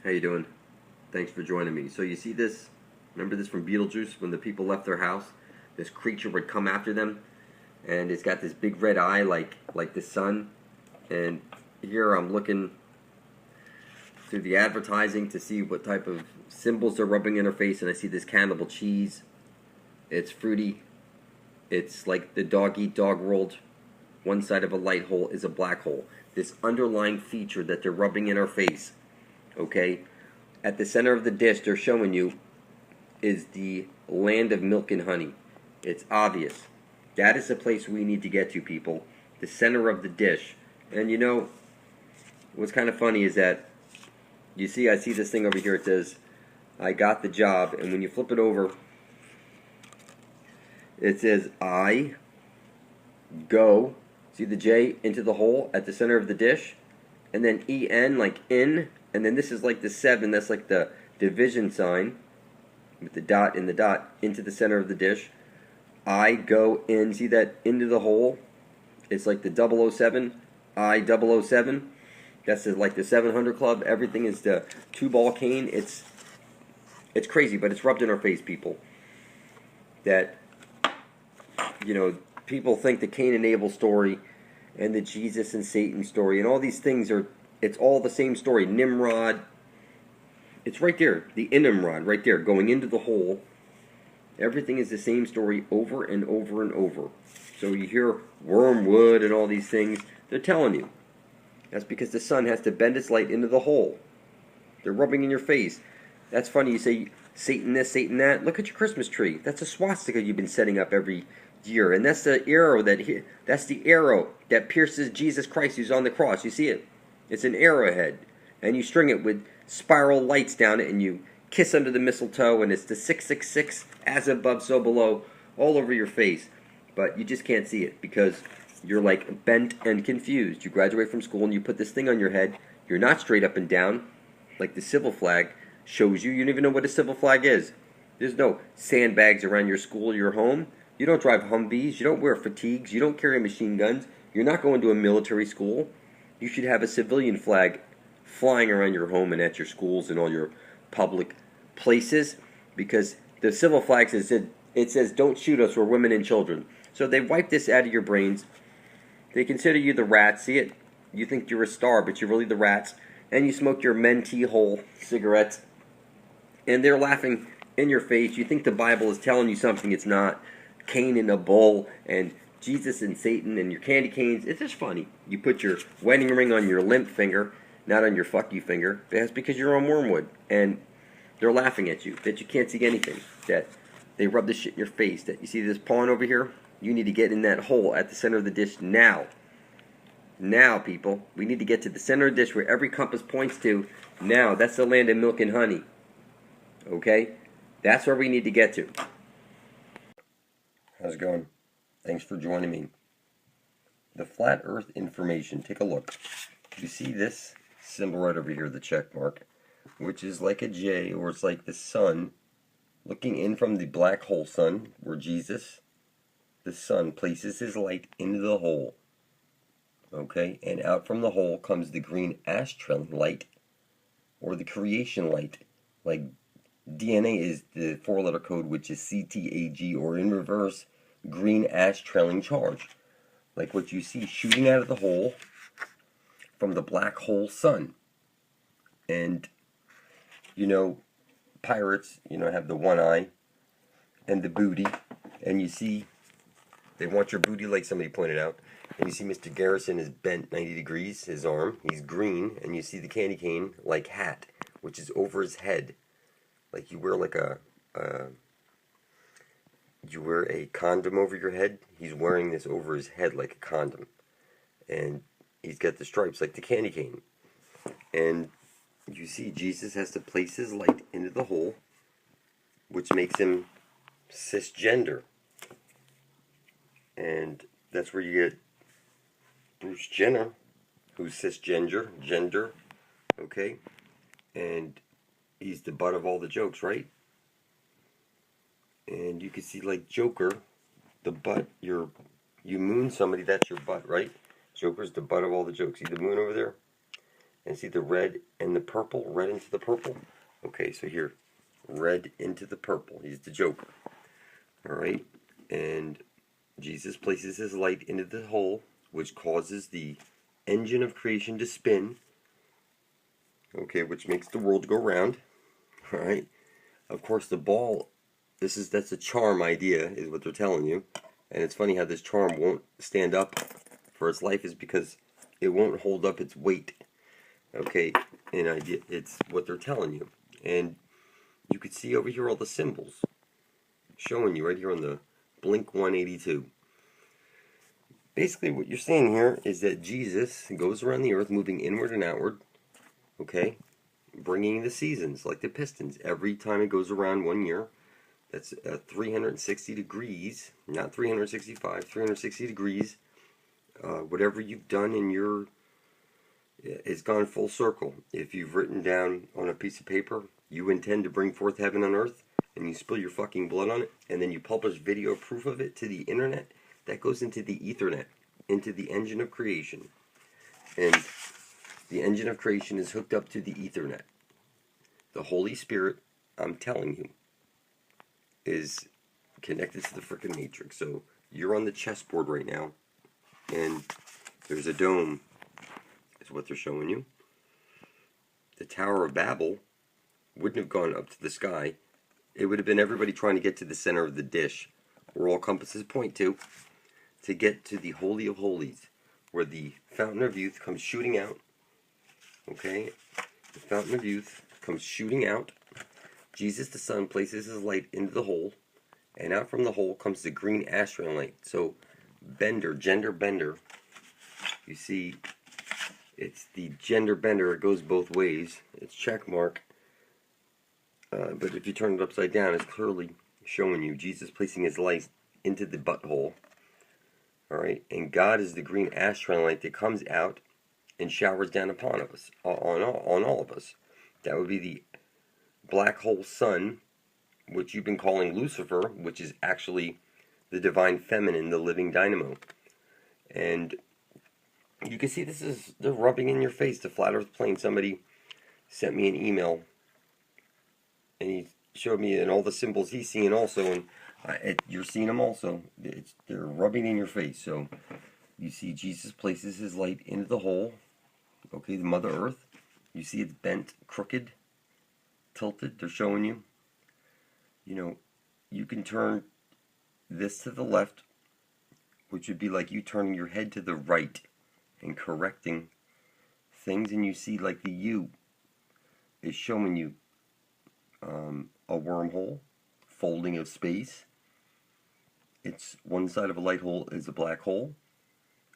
How you doing? Thanks for joining me. So you see this? Remember this from Beetlejuice when the people left their house? This creature would come after them, and it's got this big red eye like the sun. And here I'm looking through the advertising to see what type of symbols they're rubbing in her face, and I see this cannibal cheese. It's fruity. It's like the dog eat dog world. One side of a light hole is a black hole. This underlying feature that they're rubbing in our face, okay? At the center of the dish they're showing you is the land of milk and honey. It's obvious. That is the place we need to get to, people. The center of the dish. And you know, what's kind of funny is that I see this thing over here. It says, I got the job. And when you flip it over, it says, I go. See the J into the hole at the center of the dish? And then EN, like in. And then this is like the 7. That's like the division sign with the dot in the dot into the center of the dish. I go in. See that into the hole? It's like the 007. I 007. That's like the 700 Club. Everything is the 2-ball cane. It's crazy, but it's rubbed in our face, people. That, you know, people think the Cain and Abel story and the Jesus and Satan story and all these things it's all the same story. Nimrod, it's right there. The Nimrod, right there, going into the hole. Everything is the same story over and over and over. So you hear wormwood and all these things. They're telling you. That's because the sun has to bend its light into the hole. They're rubbing in your face. That's funny. You say, Satan this, Satan that. Look at your Christmas tree. That's a swastika you've been setting up every year. And that's the arrow that pierces Jesus Christ who's on the cross. You see it? It's an arrowhead. And you string it with spiral lights down it, and you kiss under the mistletoe, and it's the 666, as above, so below, all over your face. But you just can't see it because you're like bent and confused. You graduate from school and you put this thing on your head. You're not straight up and down like the civil flag shows you. You don't even know what a civil flag is. There's no sandbags around your school or your home. You don't drive Humvees. You don't wear fatigues. You don't carry machine guns. You're not going to a military school. You should have a civilian flag flying around your home and at your schools and all your public places, because the civil flag says it says don't shoot us, we're women and children. So they wipe this out of your brains. They consider you the rats. See it? You think you're a star, but you're really the rats. And you smoke your mentee hole cigarettes. And they're laughing in your face. You think the Bible is telling you something it's not. Cain and a bull and Jesus and Satan and your candy canes. It's just funny. You put your wedding ring on your limp finger, not on your fuck you finger. That's because you're on wormwood. And they're laughing at you, that you can't see anything. That they rub this shit in your face. That you see this pawn over here? You need to get in that hole at the center of the dish now. Now, people. We need to get to the center of the dish where every compass points to. Now. That's the land of milk and honey. Okay? That's where we need to get to. How's it going? Thanks for joining me. The flat earth information. Take a look. You see this symbol right over here, the check mark, which is like a J, or it's like the sun looking in from the black hole sun, where Jesus, the sun, places his light into the hole. Okay? And out from the hole comes the green astral light, or the creation light. Like DNA is the 4-letter code, which is CTAG, or in reverse, green ash trailing charge. Like what you see shooting out of the hole from the black hole sun. And, you know, pirates, have the one eye and the booty. And you see, they want your booty, like somebody pointed out. And you see Mr. Garrison is bent 90 degrees, his arm. He's green. And you see the candy cane, like hat, which is over his head. Like you wear like you wear a condom over your head. He's wearing this over his head like a condom. And he's got the stripes like the candy cane. And you see Jesus has to place his light into the hole, which makes him cisgender. And that's where you get Bruce Jenner, who's gender, okay? And he's the butt of all the jokes, right? And you can see, like Joker, the butt, you moon somebody, that's your butt, right? Joker's the butt of all the jokes. See the moon over there? And see the red and the purple, red into the purple? Okay, so here, red into the purple. He's the Joker. Alright, and Jesus places his light into the hole, which causes the engine of creation to spin. Okay, which makes the world go round. Alright, of course the ball, that's a charm idea, is what they're telling you. And it's funny how this charm won't stand up for its life is because it won't hold up its weight. Okay, an idea, it's what they're telling you. And you can see over here all the symbols showing you right here on the Blink 182. Basically what you're seeing here is that Jesus goes around the earth moving inward and outward, okay, bringing the seasons like the Pistons. Every time it goes around 1 year, that's 360 degrees, not 365, 360 degrees. Whatever you've done in your it's gone full circle. If you've written down on a piece of paper, you intend to bring forth heaven on earth, and you spill your fucking blood on it, and then you publish video proof of it to the internet, that goes into the Ethernet, into the engine of creation. And the engine of creation is hooked up to the Ethernet. The Holy Spirit, I'm telling you, is connected to the frickin' matrix. So you're on the chessboard right now, and there's a dome, is what they're showing you. The Tower of Babel wouldn't have gone up to the sky. It would have been everybody trying to get to the center of the dish, where all compasses point to get to the Holy of Holies, where the Fountain of Youth comes shooting out. Okay? The Fountain of Youth comes shooting out. Jesus the Son places his light into the hole, and out from the hole comes the green astral light. So, gender bender, you see, it's the gender bender, it goes both ways. It's check mark. But if you turn it upside down, it's clearly showing you Jesus placing his light into the butthole. Alright, and God is the green astral light that comes out and showers down upon us, on all of us. That would be the black hole sun, which you've been calling Lucifer, which is actually the divine feminine, the living dynamo. And you can see they're rubbing in your face, the flat earth plane. Somebody sent me an email, and he showed me and all the symbols he's seeing also, and you're seeing them also. They're rubbing in your face. So you see Jesus places his light into the hole, okay, the Mother Earth. You see it's bent, crooked, tilted. They're showing you. You know, you can turn this to the left, which would be like you turning your head to the right and correcting things, and you see like the U is showing you a wormhole, folding of space. It's one side of a light hole is a black hole.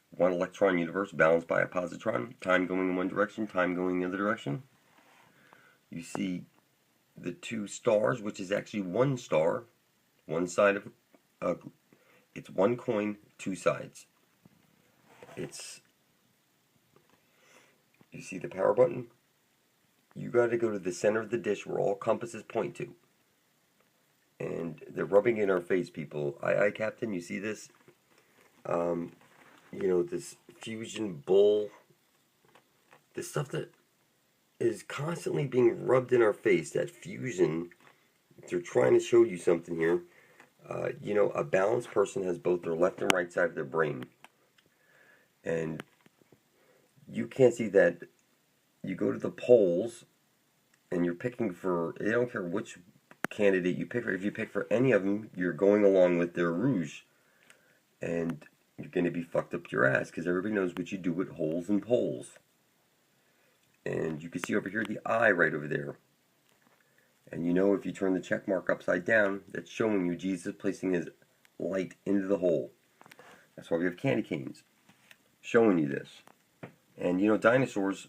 One electron universe balanced by a positron. Time going in one direction, time going the other direction. You see the two stars, which is actually one star. One side of it's one coin, two sides. You see the power button? You got to go to the center of the dish where all compasses point to. And they're rubbing in our face, people. Aye, Captain, you see this? You know, this fusion bull. This stuff that is constantly being rubbed in our face. That fusion. They're trying to show you something here. You know, a balanced person has both their left and right side of their brain. And you can't see that. You go to the polls, and you're picking for, they don't care which candidate you pick for. If you pick for any of them, you're going along with their rouge. And you're going to be fucked up your ass, because everybody knows what you do with holes and polls. And you can see over here the eye right over there. And you know, if you turn the check mark upside down, that's showing you Jesus placing his light into the hole. That's why we have candy canes showing you this. And you know, dinosaurs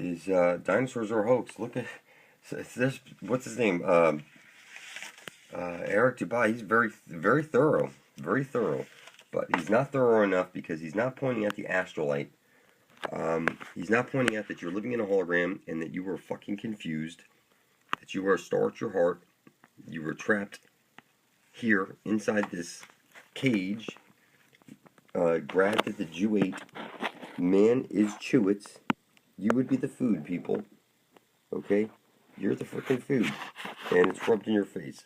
are a hoax. Look at this. What's his name? Eric Dubai. He's very thorough, but he's not thorough enough because he's not pointing at the astrolite. He's not pointing out that you're living in a hologram and that you were fucking confused, that you were a star at your heart, you were trapped here inside this cage, grabbed at the Jew ate. Man is Chewits, You would be the food, people. Okay? You're the freaking food. And it's rubbed in your face.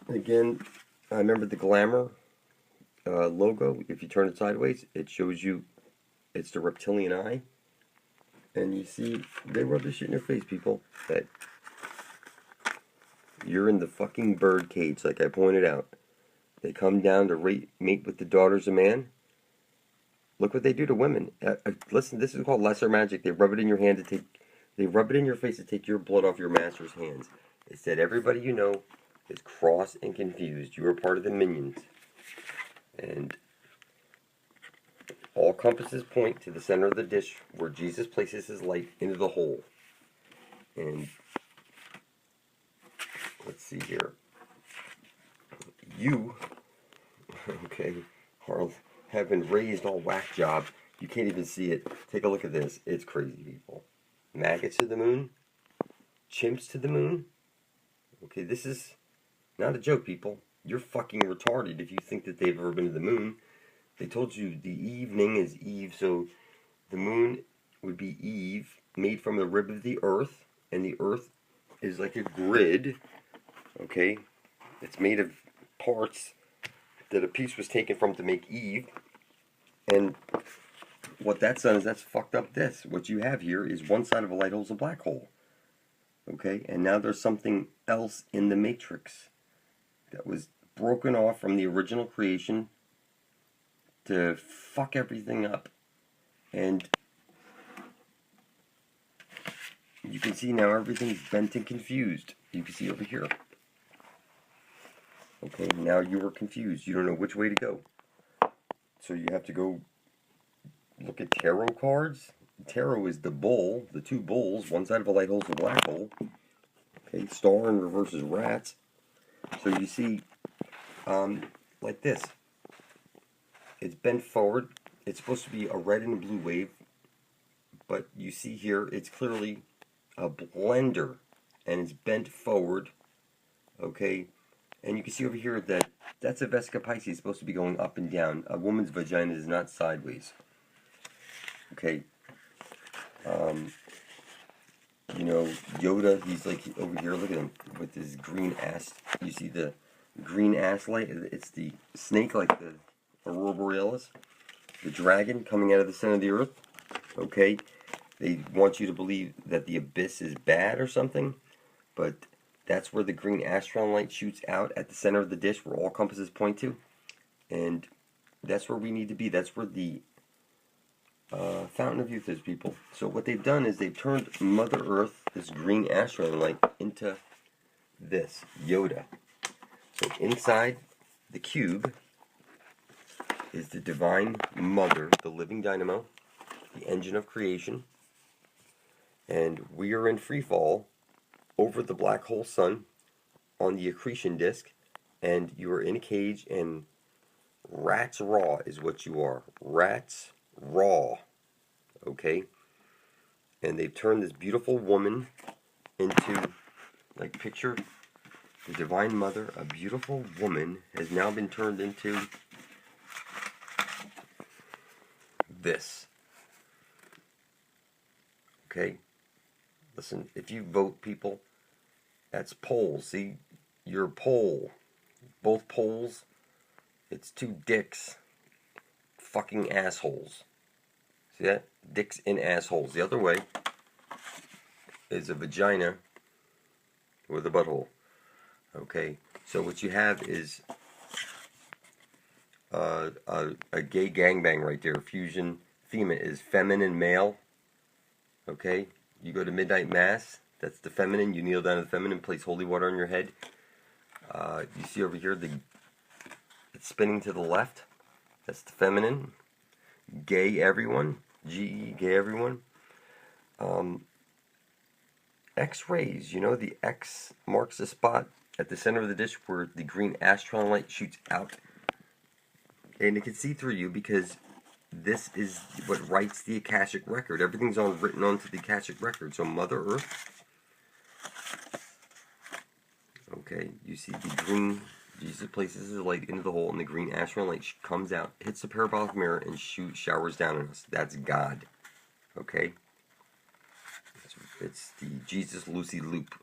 Again, I remember the Glamour logo. If you turn it sideways, it shows you it's the reptilian eye. And you see, they rub this shit in your face, people. That you're in the fucking bird cage, like I pointed out. They come down to mate with the daughters of man. Look what they do to women. Listen, this is called lesser magic. They rub it in your hand to take. They rub it in your face to take your blood off your master's hands. It said everybody you know is cross and confused. You are part of the minions. And all compasses point to the center of the dish where Jesus places his light into the hole. And let's see here. You, okay, have been raised all whack job. You can't even see it. Take a look at this. It's crazy, people. Maggots to the moon. Chimps to the moon. Okay, this is not a joke, people. You're fucking retarded if you think that they've ever been to the moon. They told you the evening is Eve, so the moon would be Eve, made from the rib of the earth, and the earth is like a grid, okay? It's made of parts that a piece was taken from to make Eve, and what that's done is that's fucked up this. What you have here is one side of a light hole is a black hole, okay? And now there's something else in the matrix that was broken off from the original creation to fuck everything up. And you can see now everything's bent and confused. You can see over here. Okay, now you are confused. You don't know which way to go. So you have to go look at tarot cards. Tarot is the bull, the two bulls. One side of a light hole is a black hole. Okay, star in reverse is rats. So you see, like this. It's bent forward. It's supposed to be a red and a blue wave. But you see here, it's clearly a blender. And it's bent forward. Okay. And you can see over here that that's a Vesica Pisces. It's supposed to be going up and down. A woman's vagina is not sideways. Okay. You know, Yoda, he's like over here. Look at him with his green ass. You see the green ass light? It's the snake, like the Aurora Borealis. The dragon coming out of the center of the earth. Okay. They want you to believe that the abyss is bad or something. But that's where the green astron light shoots out at the center of the dish where all compasses point to. And that's where we need to be. That's where the fountain of youth is, people. So what they've done is they've turned Mother Earth, this green astron light, into this, Yoda. So inside the cube is the Divine Mother, the living dynamo, the engine of creation. And we are in free fall over the black hole sun on the accretion disk, and you are in a cage, and rats raw is what you are. Rats raw. Okay? And they've turned this beautiful woman into, like, picture the Divine Mother. A beautiful woman has now been turned into this. Okay? Listen, if you vote, people, that's poles. See, you're a pole. Both poles, it's two dicks. Fucking assholes. See that? Dicks and assholes. The other way is a vagina with a butthole. Okay, so what you have is a gay gangbang right there. Fusion. Fema is feminine male. Okay, you go to midnight mass. That's the feminine. You kneel down to the feminine, place holy water on your head. You see over here, it's spinning to the left. That's the feminine. Gay everyone. G-E, gay everyone. X-rays. You know, the X marks the spot at the center of the dish where the green astron light shoots out. And it can see through you because this is what writes the Akashic record. Everything's all written onto the Akashic record. So Mother Earth. Okay, you see the green Jesus places his light into the hole, and the green astral light comes out, hits the parabolic mirror, and showers down on us. That's God. Okay? It's the Jesus Lucy loop,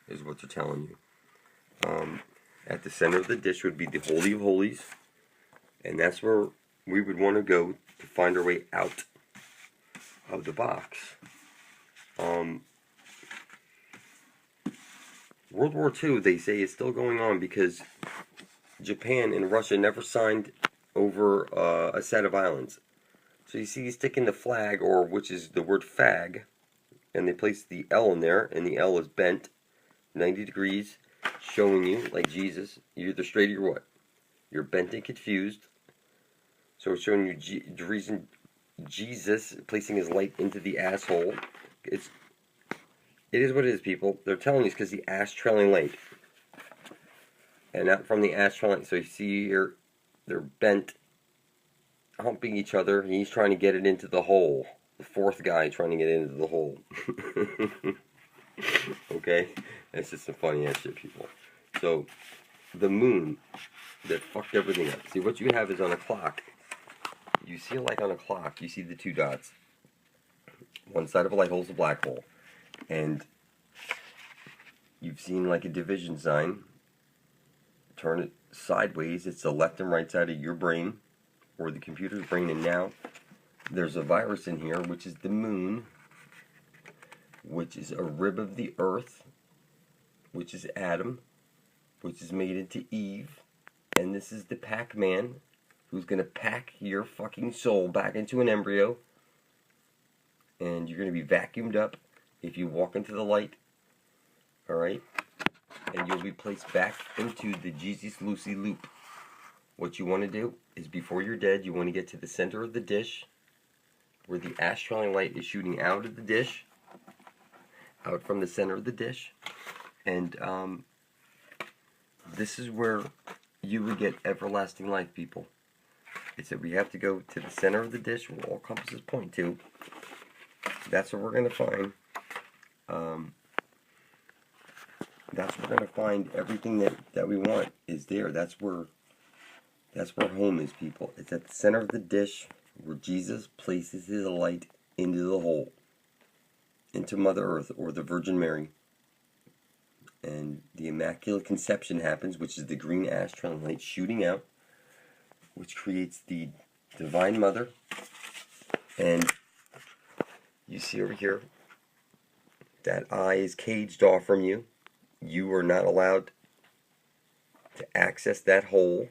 is what they're telling you. At the center of the dish would be the Holy of Holies, and that's where we would want to go to find our way out of the box. World War II, they say, is still going on because Japan and Russia never signed over a set of islands. So you see, he's sticking the flag, or which is the word fag, and they place the L in there, and the L is bent 90 degrees, showing you, like Jesus, you're either straight or what? You're bent and confused. So it's showing you the reason Jesus placing his light into the asshole. It is what it is, people. They're telling you it's because the ass trailing light. And not from the ass trailing. So you see here, they're bent, humping each other. He's trying to get it into the hole. The fourth guy trying to get into the hole. Okay? That's just some funny ass shit, people. So, the moon that fucked everything up. See, what you have is on a clock. You see, like on a clock, you see the two dots. One side of a light hole is a black hole. And you've seen like a division sign. Turn it sideways. It's the left and right side of your brain, or the computer's brain. And now there's a virus in here, which is the moon, which is a rib of the earth, which is Adam, which is made into Eve. And this is the Pac-Man, who's going to pack your fucking soul back into an embryo. And you're going to be vacuumed up if you walk into the light. Alright? And you'll be placed back into the Jesus Lucy loop. What you want to do is, before you're dead, you want to get to the center of the dish, where the astral light is shooting out of the dish, out from the center of the dish. And this is where you would get everlasting life, people. It's that we have to go to the center of the dish, where all compasses point to. That's what we're going to find. That's where we're going to find everything that we want is there. That's where home is, people. It's at the center of the dish, where Jesus places his light into the hole, into Mother Earth, or the Virgin Mary. And the Immaculate Conception happens, which is the green astral light shooting out, which creates the Divine Mother. And you see over here, that eye is caged off from you. You are not allowed to access that hole,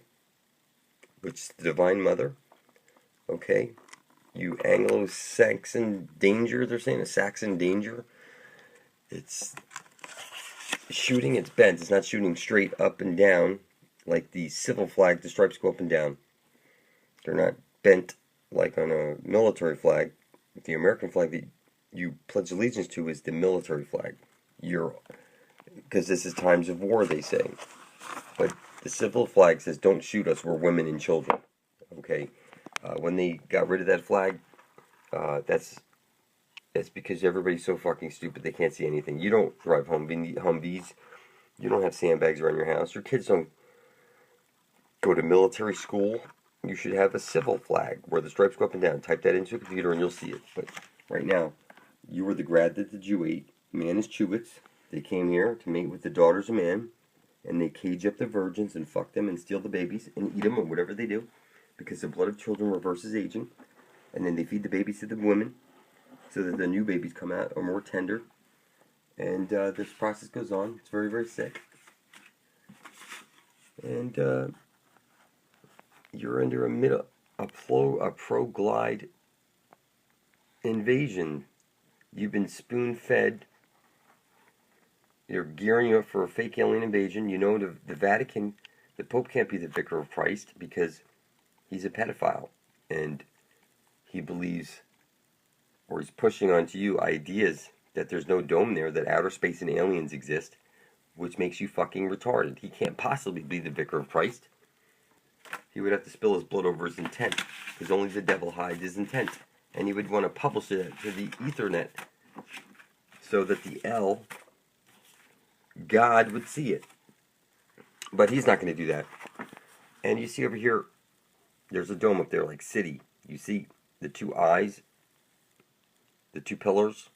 which is the Divine Mother. Okay? You Anglo-Saxon danger, they're saying, a Saxon danger. It's shooting, it's bent. It's not shooting straight up and down like the civil flag. The stripes go up and down. They're not bent like on a military flag. The American flag that you pledge allegiance to is the military flag. Because this is times of war, they say. But the civil flag says, don't shoot us, we're women and children. Okay? When they got rid of that flag, that's because everybody's so fucking stupid they can't see anything. You don't drive Humvees. You don't have sandbags around your house. Your kids don't go to military school. You should have a civil flag where the stripes go up and down. Type that into a computer and you'll see it. But right now, you were the grad that the Jew ate. Man is Chubits. They came here to mate with the daughters of man, and they cage up the virgins and fuck them and steal the babies and eat them or whatever they do, because the blood of children reverses aging. And then they feed the babies to the women, so that the new babies come out are more tender. And this process goes on. It's very, very sick. And you're under a pro-glide invasion. You've been spoon-fed. You're gearing you up for a fake alien invasion. You know the Vatican, the Pope can't be the vicar of Christ because he's a pedophile. And he believes, or he's pushing onto you ideas that there's no dome there, that outer space and aliens exist, which makes you fucking retarded. He can't possibly be the vicar of Christ. He would have to spill his blood over his intent, because only the devil hides his intent. And he would want to publish it to the Ethernet, so that the L, God, would see it. But he's not going to do that. And you see over here, there's a dome up there like city. You see the two eyes, the two pillars.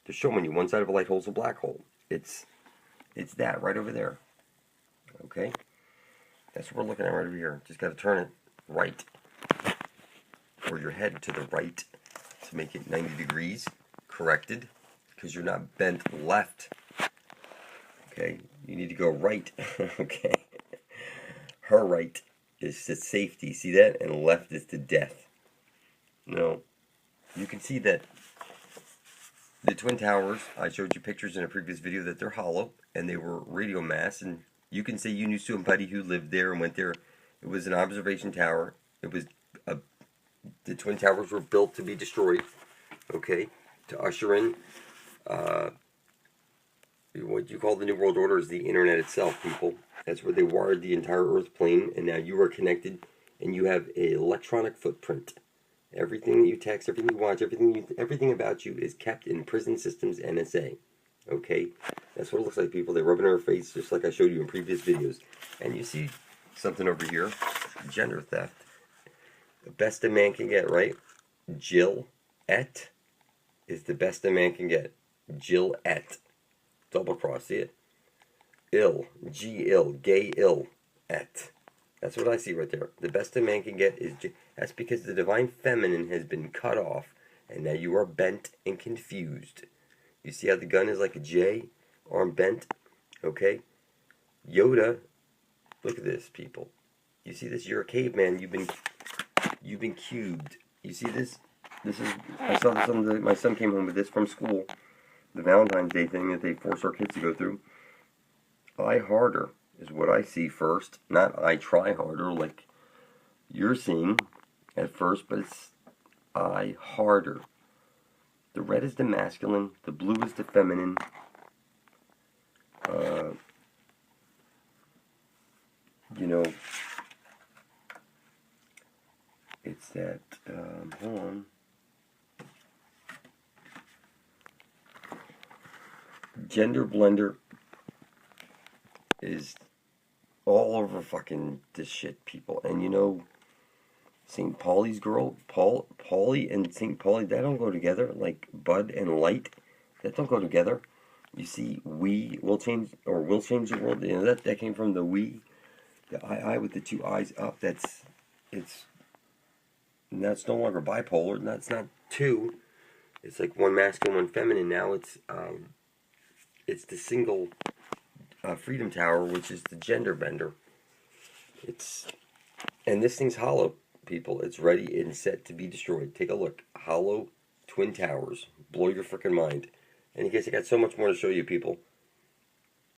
They're showing you one side of a light hole is a black hole. It's that right over there. Okay? That's what we're looking at right over here. Just got to turn it right. Or your head to the right to make it 90 degrees. Corrected. Because you're not bent left. Okay? You need to go right. Okay? Her right is to safety. See that? And left is to death. No. You can see that the Twin Towers, I showed you pictures in a previous video that they're hollow, and they were radio mass, and you can see you knew somebody who lived there and went there. It was an observation tower. It was the Twin Towers were built to be destroyed, okay, to usher in what you call the New World Order is the internet itself, people. That's where they wired the entire Earth plane, and now you are connected, and you have an electronic footprint. Everything that you text, everything you watch, everything about you is kept in Prison Systems NSA. Okay? That's what it looks like, people. They rub it in our face, just like I showed you in previous videos. And you see something over here. Gender theft. The best a man can get, right? Jill-ette is the best a man can get. Jill-ette. Double cross, see it? Ill. G-ill. Gay ill-ette. That's what I see right there. The best a man can get is... That's because the divine feminine has been cut off, and now you are bent and confused. You see how the gun is like a J? Arm bent? Okay? Yoda, look at this, people. You see this? You're a caveman. You've been cubed. You see this? This is... I saw this on my son came home with this from school. The Valentine's Day thing that they force our kids to go through. I harder is what I see first. Not I try harder like you're seeing at first, but it's I harder. The red is the masculine, the blue is the feminine. You know, it's that, hold on. Gender blender is all over fucking this shit, people. And you know, St. Pauli's girl, Paulie and St. Pauli, that don't go together. Like Bud and Light, that don't go together. You see, we will change the world. You know, that came from the we, the I with the two eyes up. That's no longer bipolar. That's not two. It's like one masculine, one feminine. Now it's the single Freedom Tower, which is the gender bender. And this thing's hollow, people. It's ready and set to be destroyed. Take a look. Hollow Twin Towers. Blow your freaking mind. And in case I got so much more to show you, people.